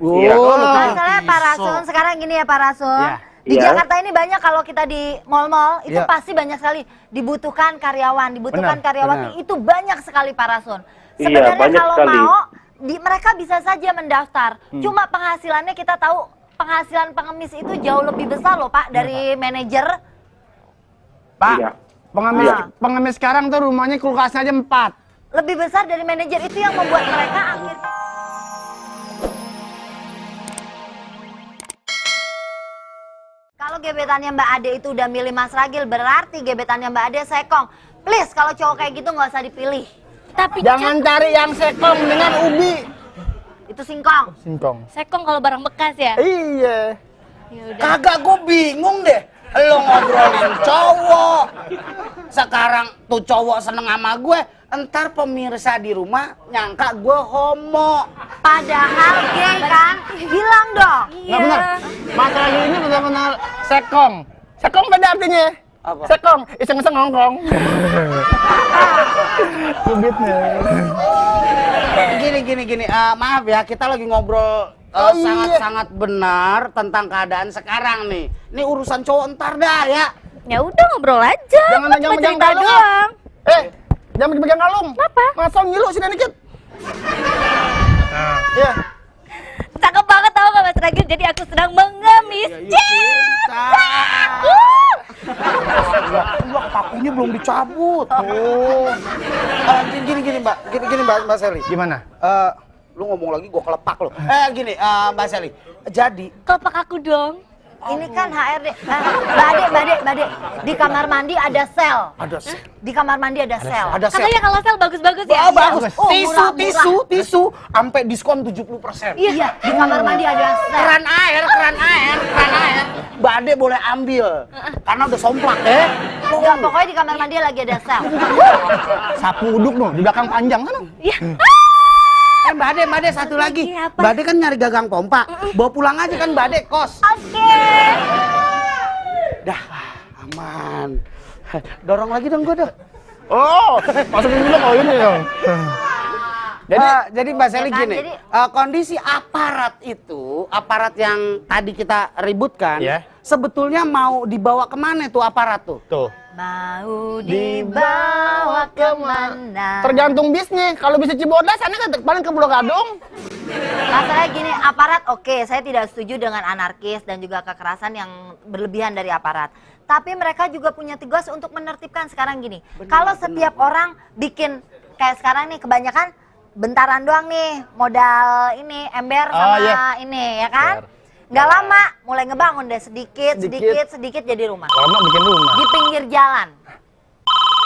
Iya. Masalahnya Pak Rasun, sekarang gini ya Pak Rasun. Ya. Di Iya. Jakarta ini banyak kalau kita di mall-mall itu Iya. pasti banyak sekali dibutuhkan karyawan, Benar, karyawati itu banyak sekali Pak Rasun. Iya, Sebenarnya banyak kalau sekali. mau mereka bisa saja mendaftar. Cuma penghasilannya kita tahu penghasilan pengemis itu jauh lebih besar loh Pak dari manajer. Pak, Iya. pengemis, Iya. pengemis sekarang tuh rumahnya kulkasnya aja 4. Lebih besar dari manajer itu yang membuat mereka akhirnya. Kalau gebetannya Mbak Ade itu udah milih Mas Ragil, berarti gebetannya Mbak Ade sekong. Please, kalau cowok kayak gitu nggak usah dipilih. Tapi Jangan cari yang sekong dengan ubi. Itu singkong. Singkong. sekong kalau barang bekas ya. Iya. Ya udah. Kagak, gue bingung deh. Lo ngobrolin cowok. Sekarang tuh cowok seneng sama gue. Entar pemirsa di rumah nyangka gue homo. Padahal gay kan? Bilang dong. Iya. Nggak benar. Masalah ini benar-benar sekong. Sekong beda artinya. Apa? Sekong, iseng-iseng ngongkong. Kubitnya. Gini. Maaf ya, kita lagi ngobrol Oh, iya. sangat-sangat benar tentang keadaan sekarang nih. Ini urusan cowok ntar dah ya. Ya udah ngobrol aja. Jangan Cuma megang-megang cerita kalung, doang. Jangan pegang kalung. Kenapa? Masa ngilu sini dikit. Iya. Cakep banget tau gak Mas Ragil? Jadi aku sedang mengemis. Enggak, pakunya belum dicabut. Oh. Gini Mbak Seli. Gimana? Lu ngomong lagi gua kelepak lu. Gini, Mbak Seli. Jadi Kelopak aku dong. Ini kan HRD. Mbak Ade. Di kamar mandi ada sel. ada sel. Di kamar mandi ada sel. Ada sel. Katanya kalau sel bagus-bagus ya. Bagus. Oh, Tisu, murah. sampai diskon 70%. Iya, di kamar mandi ada sel. Keran air. Mbak Ade boleh ambil. Karena udah somplak ya. Enggak, pokoknya di kamar mandi lagi ada sel. Sapu uduk no, di belakang panjang kan? Iya. Mbak Ade satu lagi. Apa? Mbak Ade kan nyari gagang pompa. Bawa pulang aja kan Mbak Ade kos. Oke. Dah, aman. Dorong lagi dong gua dah. Oh, masukin dulu kalau ini dong. Jadi Mbak Seli Ya kan, gini, jadi- kondisi aparat itu, aparat yang tadi kita ributkan, Ya. sebetulnya mau dibawa kemana tuh aparat tuh? Tuh. Mau dibawa kemana? Tergantung bisnya. Kalau bisa Cibodas, sana kan paling ke Pulau Gadung. Masalahnya gini, aparat oke, saya tidak setuju dengan anarkis dan juga kekerasan yang berlebihan dari aparat. Tapi mereka juga punya tugas untuk menertibkan sekarang gini. Kalau setiap orang bikin kayak sekarang nih, kebanyakan bentaran doang nih, modal ini ember sama ini, ya kan? Nggak lama, mulai ngebangun deh sedikit jadi rumah. Lama bikin rumah. Di pinggir jalan,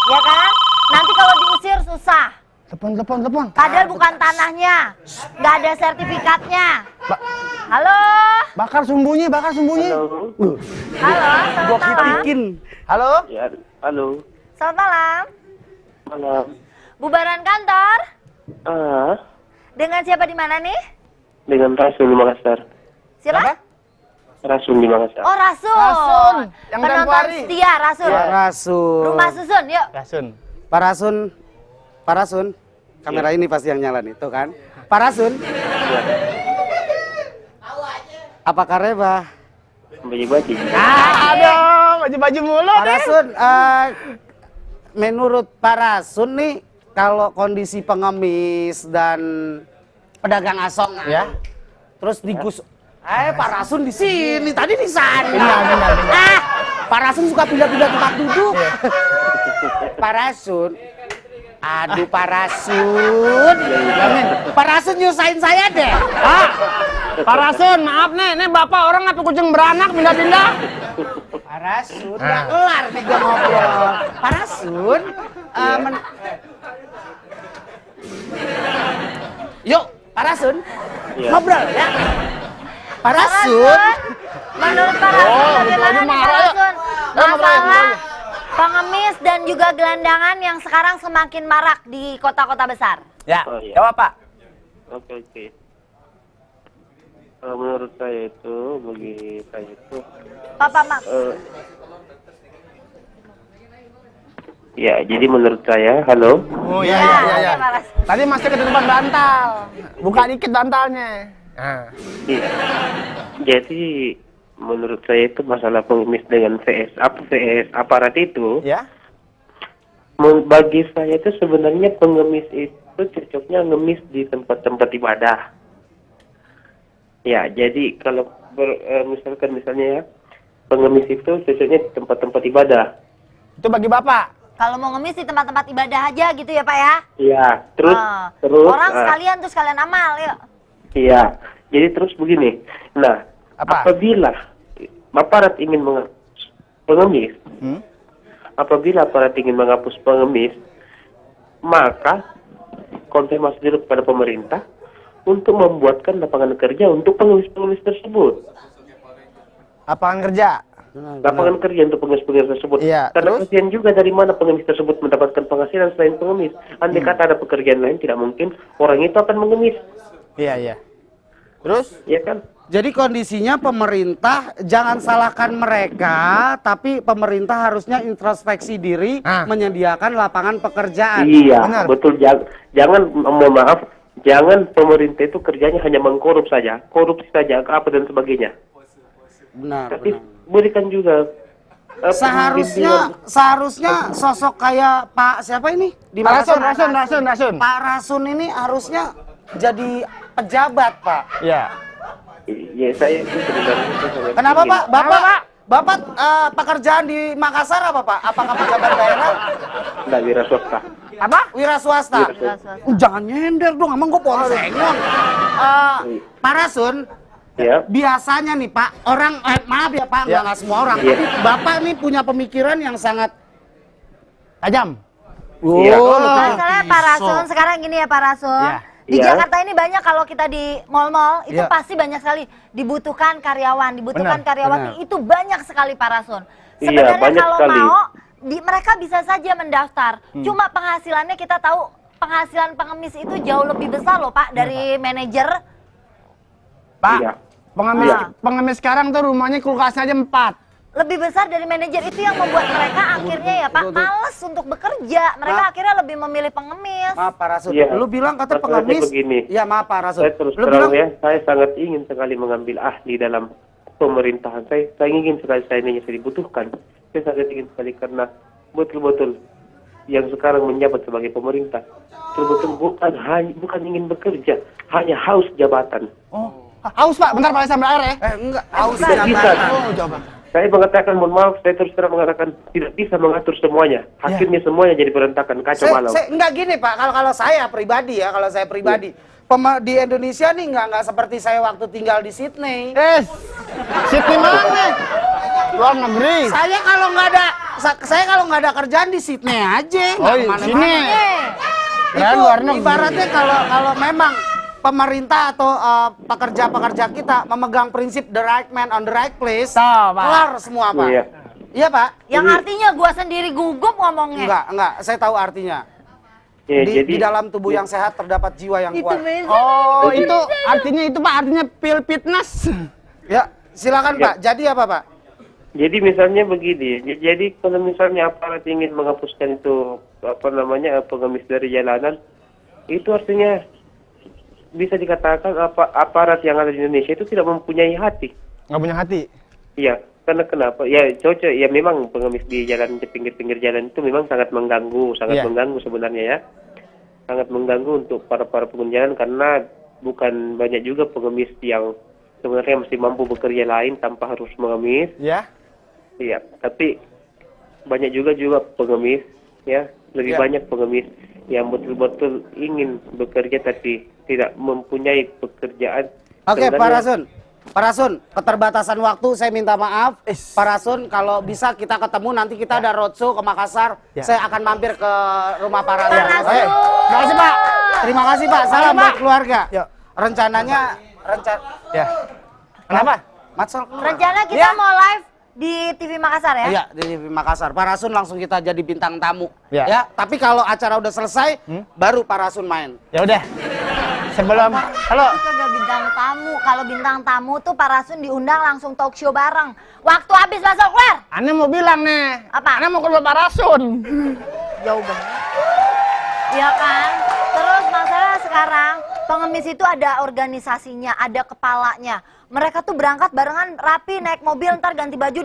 ya kan? Nanti kalau diusir susah. Telepon. Padahal bukan tanahnya, nggak ada sertifikatnya. Halo, Bakar sumbunya. Halo. halo, selamat malam. Halo? Ya, halo. Selamat malam. Malam. Bubaran kantor. Dengan siapa di mana nih? Dengan Rasul di Makassar. Siapa? Rasul di Makassar. Oh, Rasul. Rasul, yang penonton Tempuari. setia Rasul. Pak Rasul. Rumah susun, yuk. Rasun. Pak Rasun. Kamera ini pasti yang nyala nih, tuh kan? Pak Rasun. Apa kareba? Baju-baju. Aduh, baju-baju mulu Pak deh. Rasun, menurut Pak Rasun nih, kalau kondisi pengemis dan pedagang asongan, Ya. terus digus, Pak Rasun di sini, tadi di sana. Pindah. Pak Rasun suka pindah-pindah tempat duduk. Pak Rasun, aduh Pak Rasun, Pak Rasun nyusahin saya deh. Pak Rasun, maaf nih bapak orang apa kucing beranak pindah-pindah. Pak Rasun, udah kelar nih gue ngobrol. Pak Rasun, yuk Pak Rasun, ngobrol ya. Pak Rasun, Menurut Pak Rasul, Oh, bagaimana lagi nih Pak marah ya. Rasul? Masalah pengemis dan juga gelandangan yang sekarang semakin marak di kota-kota besar. Ya, Oh, iya. jawab Pak. Oke. Kalau menurut saya itu, bagi saya itu, Pak. ya, jadi menurut saya, halo. Oh Ya, iya. Pak Rasul. Tadi masih ke depan bantal. Buka dikit bantalnya. Ah. Iya. Jadi menurut saya itu masalah pengemis dengan VS aparat itu, Ya. bagi saya itu sebenarnya pengemis itu cocoknya ngemis di tempat-tempat ibadah. Ya, jadi kalau misalnya ya, pengemis itu cocoknya di tempat-tempat ibadah. Itu bagi Bapak. Kalau mau ngemis di tempat-tempat ibadah aja gitu ya Pak ya? Iya, terus Ah. terus Orang sekalian amal yuk. iya. Jadi terus begini. Nah, Apa? apabila aparat ingin menghapus pengemis, apabila aparat ingin menghapus pengemis, maka konfirmasi dulu kepada pemerintah untuk membuatkan lapangan kerja untuk pengemis-pengemis tersebut. Lapangan kerja. Lapangan kerja untuk pengemis-pengemis tersebut. Iya, Karena terus? kasihan juga dari mana pengemis tersebut mendapatkan penghasilan selain pengemis. Andai kata ada pekerjaan lain, tidak mungkin orang itu akan mengemis. Iya, iya. Terus? Ya kan? Jadi kondisinya pemerintah jangan salahkan mereka, tapi pemerintah harusnya introspeksi diri, menyediakan lapangan pekerjaan. Iya, Benar. betul. Jangan, mohon maaf, jangan pemerintah itu kerjanya hanya mengkorup saja, korupsi saja, apa dan sebagainya. Benar, Tapi benar. berikan juga Seharusnya sosok kayak Pak siapa ini? Di Rasun, Makassar? Rasun. Pak Rasun ini harusnya jadi pejabat, Pak. Iya. Ya, saya itu sebenarnya itu sangat Kenapa, ingin. Pak? Bapak pekerjaan di Makassar apa, Pak? Apakah pejabat daerah? Nggak, wira swasta. Apa? Wira swasta. Wira swasta. Jangan nyender dong, emang gue polsengon. Pak Rasun, Ya. biasanya nih Pak, orang maaf ya Pak, Ya. nggak semua orang, Ya. tapi Bapak nih punya pemikiran yang sangat Tajam. Iya. Masalahnya Pak Rasun, sekarang gini ya Pak Rasun. Iya. Di Iya. Jakarta ini banyak kalau kita di mall-mall itu Iya. pasti banyak sekali dibutuhkan karyawan, Benar, karyawati benar. itu banyak sekali Pak Rasun. Iya, Sebenarnya banyak kalau sekali. mau mereka bisa saja mendaftar. Cuma penghasilannya kita tahu penghasilan pengemis itu jauh lebih besar loh Pak dari manajer. Pak, Iya. pengemis, Iya. pengemis sekarang tuh rumahnya kulkasnya aja 4. Lebih besar dari manajer itu yang membuat mereka akhirnya ya Pak males untuk bekerja. Mereka akhirnya lebih memilih pengemis. maaf Pak Rasun. Iya. Lu bilang kata Masalahnya pengemis. begini. Iya maaf Pak Rasun. Saya terus Lu terang bilang ya, saya sangat ingin sekali mengambil ahli dalam pemerintahan. Saya ingin sekali saya dibutuhkan. Saya sangat ingin sekali karena betul-betul yang sekarang menjabat sebagai pemerintah betul-betul bukan ingin bekerja, hanya haus jabatan. Oh. Haus Pak, bentar Pak sambil air ya. enggak, haus Tidak bisa. jabatan. Oh, coba. Saya mengatakan, mohon maaf, saya terus terang mengatakan tidak bisa mengatur semuanya. Akhirnya semuanya jadi berantakan, kacau balau. Enggak gini Pak, kalau saya pribadi ya, kalau saya pribadi. Di Indonesia nih nggak seperti saya waktu tinggal di Sydney. Sydney mana? Luar negeri. Saya kalau nggak ada kerjaan di Sydney aja. Oh, nggak kemana-mana. sini. Keren Itu luar negeri. ibaratnya kalau memang pemerintah atau pekerja-pekerja kita memegang prinsip the right man on the right place, Tahu, Pak. kelar semua Pak. Iya. Iya Pak. Yang artinya gua sendiri gugup ngomongnya. Enggak, saya tahu artinya. Ya, Di dalam tubuh yang sehat terdapat jiwa yang kuat. Oh, itu artinya itu Pak, artinya pil fitness. Ya, silakan Ya. Pak. Jadi apa Pak? Jadi misalnya begini, jadi kalau misalnya aparat ingin menghapuskan itu pengemis dari jalanan, itu artinya bisa dikatakan aparat yang ada di Indonesia itu tidak mempunyai hati. Nggak punya hati. Iya, karena kenapa? Ya cocok, ya memang pengemis di jalan, di pinggir-pinggir jalan itu memang sangat mengganggu Iya. mengganggu sebenarnya ya. Sangat mengganggu untuk para pengguna jalan karena bukan banyak juga pengemis yang sebenarnya masih mampu bekerja lain tanpa harus mengemis. Ya. Iya, tapi banyak juga pengemis ya, lebih Ya. banyak pengemis yang betul-betul ingin bekerja tapi tidak mempunyai pekerjaan. Oke, Pak Sebenarnya- Rasun. Pak Rasun, keterbatasan waktu saya minta maaf. Pak Rasun, kalau bisa kita ketemu nanti kita ada roadshow ke Makassar. Ya. Saya akan mampir ke rumah Pak Rasun. Pak Rasun. Terima kasih Pak. Terima kasih Pak. Salam buat keluarga. Ya. Rencananya Ya. Kenapa? Matsol keluar. Rencana kita Ya. mau live di TV Makassar ya? Iya, di TV Makassar. Pak Rasun langsung kita jadi bintang tamu. Ya. Ya, tapi kalau acara udah selesai, baru Pak Rasun main. Ya udah. Sebelum halo. Itu udah bintang tamu. Kalau bintang tamu tuh Pak Rasun diundang langsung talk show bareng. Waktu habis masuk keluar. Ane mau bilang nih. Apa? Ane mau ke rumah Pak Rasun. Jauh banget. Iya kan? Terus masalah sekarang Pengemis itu ada organisasinya, ada kepalanya. Mereka tuh berangkat barengan rapi naik mobil, ntar ganti baju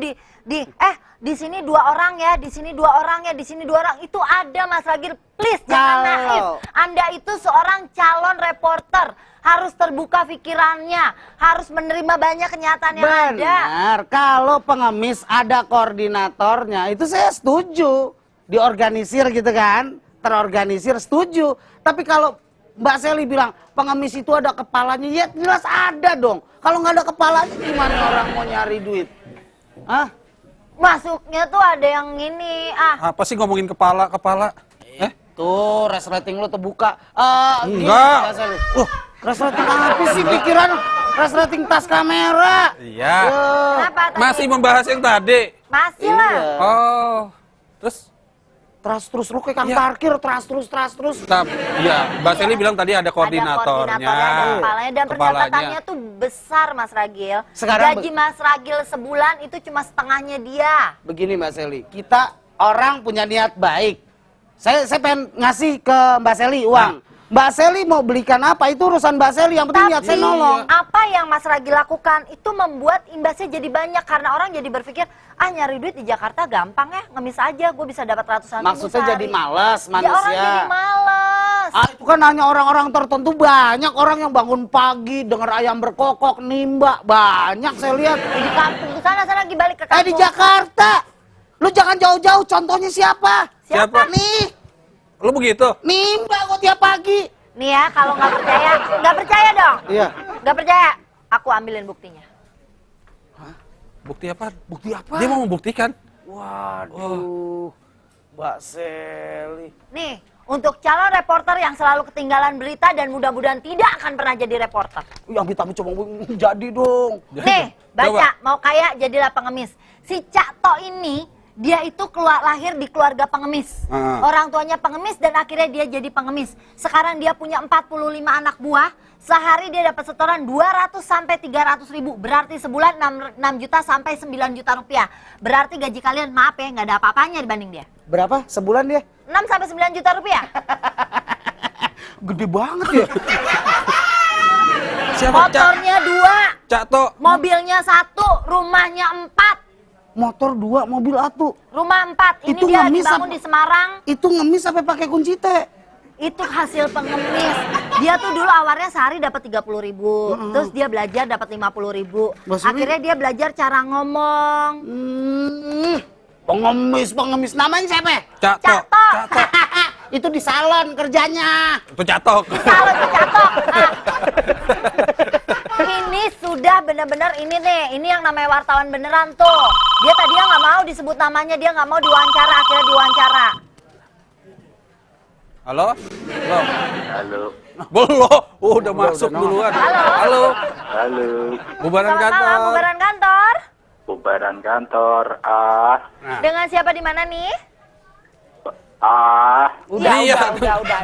di sini 2 orang ya, di sini 2 orang ya, di sini 2 orang. Itu ada Mas Ragil, please jangan naif. Anda itu seorang calon reporter, harus terbuka pikirannya, harus menerima banyak kenyataan yang ada. Benar, kalau pengemis ada koordinatornya, itu saya setuju. Diorganisir gitu kan, terorganisir, setuju. Tapi kalau Mbak Sally bilang pengemis itu ada kepalanya, ya jelas ada dong. Kalau nggak ada kepalanya gimana orang mau nyari duit? Hah? Masuknya tuh ada yang ini, Apa sih ngomongin kepala? Tuh, resleting lo terbuka. Enggak. Mbak Sally. Resleting apa sih pikiran? Resleting tas kamera. Iya. Kenapa tadi? Masih membahas yang tadi. Masih lah. Oh. Terus? Terus lu kayak kang Iya. parkir, terus. Nah, iya, Mbak Sally bilang tadi ada koordinatornya. Ada kepalanya dan pendapatannya tuh besar Mas Ragil. Sekarang Gaji Mas Ragil sebulan itu cuma setengahnya dia. Begini Mbak Sally, kita orang punya niat baik. Saya pengen ngasih ke Mbak Sally uang. Mbak Sally mau belikan apa, itu urusan Mbak Sally, yang penting niat saya nolong. Apa yang Mas Ragil lakukan itu membuat imbasnya jadi banyak karena orang jadi berpikir, nyari duit di Jakarta gampang ya, ngemis aja gue bisa dapat ratusan ribu Maksudnya sehari. jadi malas Ya manusia. orang jadi malas. Itu kan hanya orang-orang tertentu, banyak orang yang bangun pagi dengar ayam berkokok, nimba, banyak saya lihat. Di kampung ke sana lagi balik ke kampung. Di Jakarta. Lu jangan jauh-jauh, contohnya siapa? Siapa? Nih, Lu begitu? nimba kok tiap pagi. Nih ya, kalau nggak percaya dong. Iya. Nggak percaya, aku ambilin buktinya. Bukti apa? Bukti apa? Dia mau membuktikan. Waduh, Mbak Sally. Nih, untuk calon reporter yang selalu ketinggalan berita dan mudah-mudahan tidak akan pernah jadi reporter. Yang kita coba jadi dong. Nih, baca, Coba. mau kaya jadilah pengemis. Si Cak To ini, dia itu lahir di keluarga pengemis. Orang tuanya pengemis dan akhirnya dia jadi pengemis. Sekarang dia punya 45 anak buah. Sehari dia dapat setoran 200 sampai 300 ribu. Berarti sebulan 6 juta sampai 9 juta rupiah. Berarti gaji kalian, maaf ya, nggak ada apa-apanya dibanding dia. Berapa sebulan dia? 6 sampai 9 juta rupiah. Gede banget ya. Siapa? Motornya 2, Cak To. mobilnya 1, rumahnya 4. Motor 2, mobil 1. Rumah 4, ini Itu dia ngemis dibangun apa? di Semarang. Itu ngemis sampai pakai kunci T. Itu hasil pengemis. Dia tuh dulu awalnya sehari dapat 30 ribu. Terus dia belajar dapat 50 ribu. Maksudnya? Akhirnya dia belajar cara ngomong. Pengemis. Namanya siapa? Cak To. Cak To. Itu di salon kerjanya. Itu Cak To. Kalau tuh catok. Ini sudah benar-benar ini nih. Ini yang namanya wartawan beneran tuh. Dia tadinya nggak mau disebut namanya. Dia nggak mau diwawancara. Akhirnya diwawancara. Halo? Halo? Halo. Belum. Udah masuk duluan. Halo? Halo. Bubaran Selamat kantor. malam, bubaran kantor. Bubaran kantor. Nah. Dengan siapa di mana nih? Udah, iya. Udah.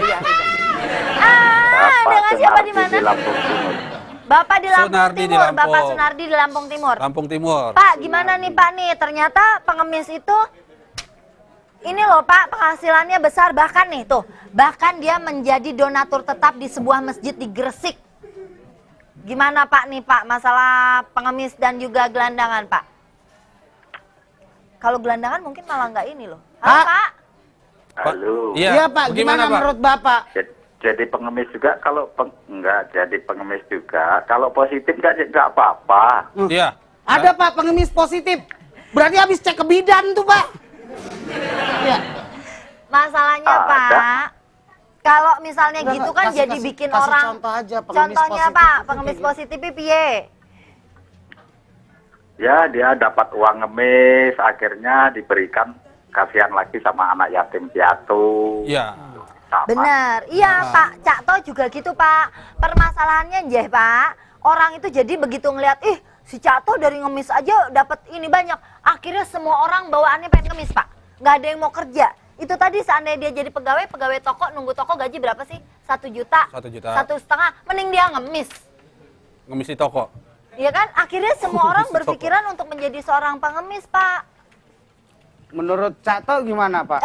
Dengan siapa di mana? Lampung Timur. Bapak di Lampung Sunardi di Timur, Lampung. Bapak Sunardi di Lampung Timur. Lampung Timur. Pak, gimana nih Pak nih? Ternyata pengemis itu ini loh Pak, penghasilannya besar bahkan nih tuh. Bahkan dia menjadi donatur tetap di sebuah masjid di Gresik. Gimana Pak nih Pak, masalah pengemis dan juga gelandangan Pak? Kalau gelandangan mungkin malah nggak ini loh. Halo Pak. Pak. Halo. Iya Pak, gimana Pak? menurut Bapak? Jadi pengemis juga kalau enggak jadi pengemis juga. Kalau positif enggak apa-apa. Iya. Ada Pak pengemis positif. Berarti habis cek ke bidan tuh Pak. Iya. Masalahnya Ada. Pak, kalau misalnya Enggak, gitu kan kasih- jadi kasih- bikin kasih orang. contoh aja, pengemis Contohnya positif Pak, itu pengemis kayak gitu. positif piye? Ya, dia dapat uang ngemis, akhirnya diberikan kasihan lagi sama anak yatim piatu. Iya. Sama. Bener, iya Pak, Cak To juga gitu Pak. Permasalahannya Njeh Pak, orang itu jadi begitu ngeliat, si Cak To dari ngemis aja dapat ini banyak. Akhirnya semua orang bawaannya pengen ngemis Pak. Nggak ada yang mau kerja. Itu tadi seandainya dia jadi pegawai toko, nunggu toko gaji berapa sih? 1 juta? 1 juta. 1,5, mending dia ngemis. Ngemis di toko. Iya kan? Akhirnya semua orang berpikiran untuk menjadi seorang pengemis Pak. Menurut Cak To gimana Pak?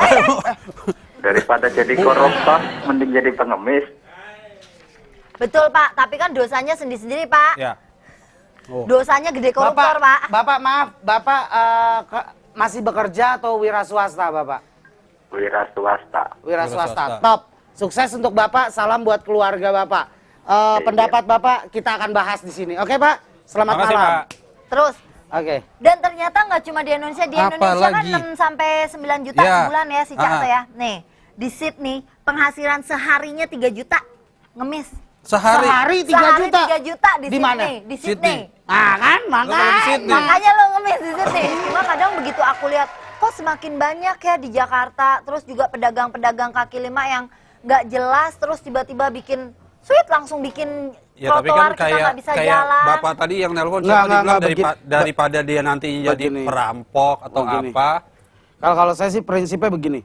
Daripada jadi koruptor, mending jadi pengemis. Betul Pak, tapi kan dosanya sendiri-sendiri Pak. Ya. Oh. Dosanya gede koruptor Pak. Bapak maaf, Bapak masih bekerja atau wira swasta Bapak? Wira swasta. Wira Wira swasta. swasta. Top. Sukses untuk Bapak, salam buat keluarga Bapak. Pendapat Bapak kita akan bahas di sini. Oke Pak? Selamat Makasih, malam. Pak. Terus, Oke. dan ternyata nggak cuma di Indonesia, di Apa Indonesia kan lagi? 6 sampai 9 juta Ya. sebulan ya si Cakto Ah. ya. Nih, di Sydney penghasilan seharinya 3 juta ngemis. Sehari. Sehari 3 Sehari juta. 3 juta di Di mana? Sydney. Di Sydney. Sydney. Nah kan, Lo kalau di Sydney. Makanya lo ngemis di Sydney. Cuma kadang begitu aku lihat, kok semakin banyak ya di Jakarta. Terus juga pedagang-pedagang kaki lima yang nggak jelas. Terus tiba-tiba bikin sweet, langsung bikin Ya tapi trotoar kan kita kayak nggak bisa kayak jalan. bapak tadi yang nelpon Nggak, siapa dibilang begini. daripada dia nanti jadi Begini. perampok atau Begini. apa. Kalau saya sih prinsipnya begini.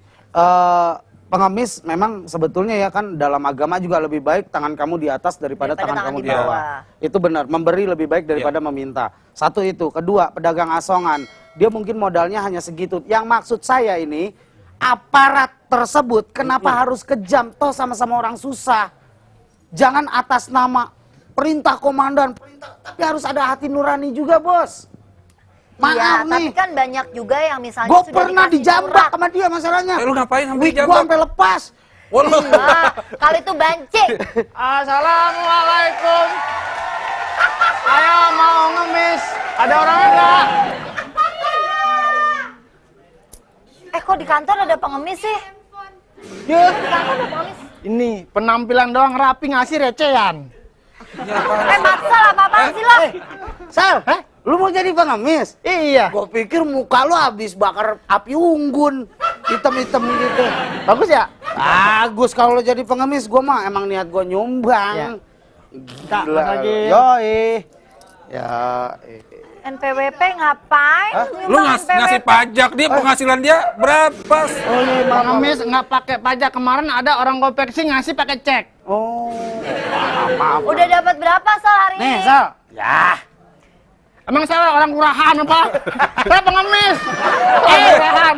Pengemis memang sebetulnya ya kan dalam agama juga lebih baik tangan kamu di atas daripada tangan kamu di bawah. Itu benar, memberi lebih baik daripada meminta. Satu itu. Kedua, pedagang asongan. Dia mungkin modalnya hanya segitu. Yang maksud saya ini, aparat tersebut kenapa harus kejam? Toh sama-sama orang susah. Jangan atas nama perintah komandan, tapi harus ada hati nurani juga, Bos. Iya, Maaf tapi nih. kan banyak juga yang misalnya Gue sudah pernah dikasih dijambak surat. sama dia masalahnya. Lu ngapain sampai Wig gue dijambak? sampai lepas. Waduh. Wah, kalau itu banci. Assalamualaikum. Ayo mau ngemis. Ada orang enggak? Kok di kantor ada pengemis sih? Ya, Di kantor ada pengemis. ini penampilan doang rapi ngasih recehan. Matsal apa-apaan sih lo? Sal, lu mau jadi pengemis? Iya. Gue pikir muka lu habis bakar api unggun, hitam-hitam gitu. Bagus ya? Bagus kalau lu jadi pengemis, gue mah emang niat gue nyumbang. Kak, Mas Agil. Yoi. Ya. NPWP ngapain? Lu Nyumbang ngasih NPWP? pajak dia penghasilan dia berapa? Oh iya, pengemis nggak pakai pajak. Kemarin ada orang konveksi ngasih pakai cek. Oh, maaf. Udah dapat berapa Sal hari Nih, ini? Sal. Ya. Emang saya orang kurahan apa? Saya pengemis. Kurahan.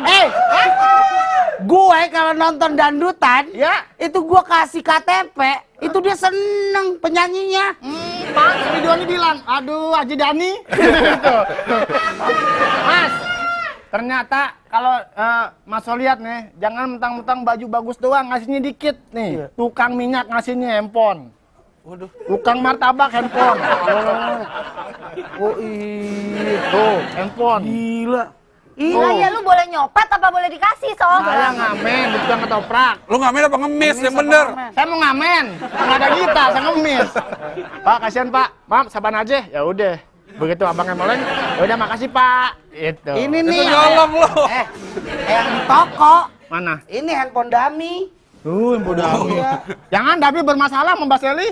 Gue kalau nonton dangdutan, Ya. itu gue kasih KTP, itu dia seneng penyanyinya. Pak, videonya bilang, aduh Haji Dani. Gitu. Mas, ternyata kalau Mas So lihat nih, jangan mentang-mentang baju bagus doang, ngasihnya dikit nih. Tukang minyak ngasihnya handphone. Waduh. Tukang martabak handphone. Oh iya. Tuh, handphone. Gila. Gila ya, lu boleh nyopet apa boleh dikasih Sol? Saya ngamen di tukang ketoprak. Lu ngamen apa ngemis yang bener? Saya mau ngamen, nggak ada gitar, saya ngemis. Pak, kasihan Pak, maaf saban aja. Ya udah, begitu abangnya moleng, ya udah makasih Pak. Itu. Ini nih. Itu nyolong lu. Yang di toko. Mana? Ini handphone dummy. Yang bodoh amat. Jangan Dabi bermasalah sama Mbak Seli.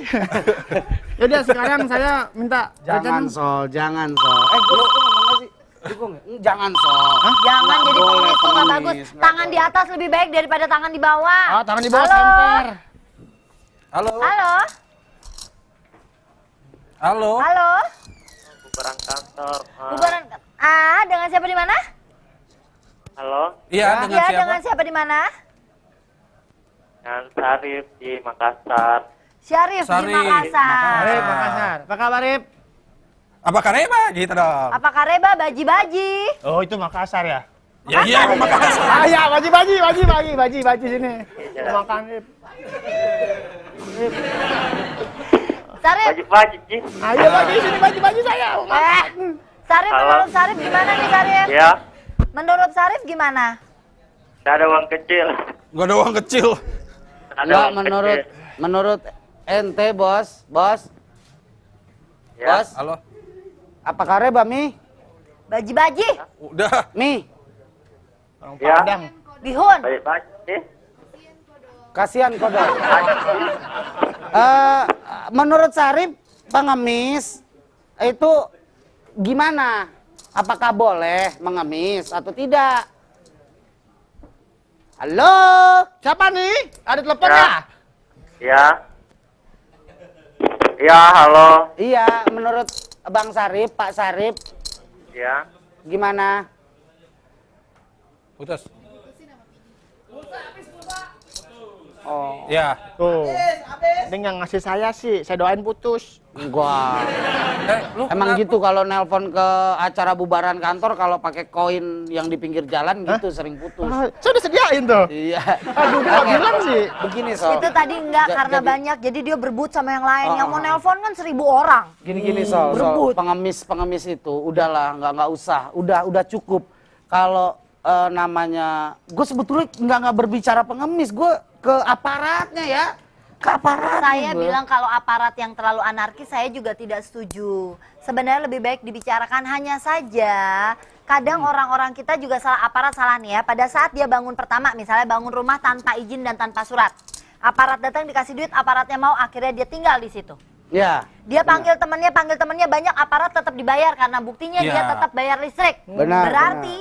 Yaudah sekarang saya minta Jangan jajan. Sol, jangan Sol. Gue ngomong gak sih? Dukung ya? Jangan Sol. Jangan Nggak jadi boleh pengemis tuh nggak bagus. pengemis, nggak Tangan di atas lebih baik daripada tangan di bawah. Oh, tangan di bawah Halo? semper. Halo. Halo? Halo. Halo? Bubaran kantor. Bubaran. Dengan siapa di mana? Halo, Iya, dengan Ya, siapa? dengan siapa di mana? dengan Sarif di Makassar. Syarif di Syarif. Makassar. Arif, Makassar. Apa kabar, Arif? Apa kareba gitu dong? Apakah Reba baji-baji? Oh, itu Makassar ya? Ya iya, emang Makassar. Ah, ya, baji sini. Makan, Arif. Syarif, Baju Ji. Ayo baji sini, baji saya. Syarif, Halo. menurut Syarif gimana nih Syarif? Ya, Menurut Syarif gimana? saya ada uang kecil. Gak ada uang kecil. Ada Enggak, uang kecil. menurut ente bos. Ya. Bos, Halo. apa kareba Mi? Baji-baji? Udah. Mi, Orang Ya. Padang. Bihun? Baju Ji. kasihan kodok. Menurut Sarip, pengemis itu gimana? Apakah boleh mengemis atau tidak? Halo? Siapa nih? Ada telepon ya? Ya. Ya, halo. Iya, menurut Bang Sarip, Pak Sarip, Ya. gimana? Putus. Oh. Ya. Tuh. Dia yang ngasih saya sih, saya doain putus. Gua. Lu Emang kenapa? gitu kalau nelpon ke acara bubaran kantor kalau pakai koin yang di pinggir jalan gitu sering putus. Ah, saya udah sediain tuh. Iya. Aduh, gua Oke. bilang sih. Begini Sol. Itu tadi enggak Ja- karena jadi- banyak, jadi dia berebut sama yang lain. Oh, Yang mau oh. nelpon kan 1000 orang. Gini Sol, berebut. pengemis itu udahlah nggak usah, udah cukup. Kalau namanya, gue sebetulnya nggak berbicara pengemis, gue ke aparatnya ya, ke aparat. Saya bilang kalau aparat yang terlalu anarkis saya juga tidak setuju. Sebenarnya lebih baik dibicarakan, hanya saja kadang orang-orang kita juga salah, aparat salah nih ya. Pada saat dia bangun pertama, misalnya bangun rumah tanpa izin dan tanpa surat. Aparat datang dikasih duit, aparatnya mau, akhirnya dia tinggal di situ. Ya. Dia panggil temennya banyak, aparat tetap dibayar karena buktinya Iya. dia tetap bayar listrik. Benar, Berarti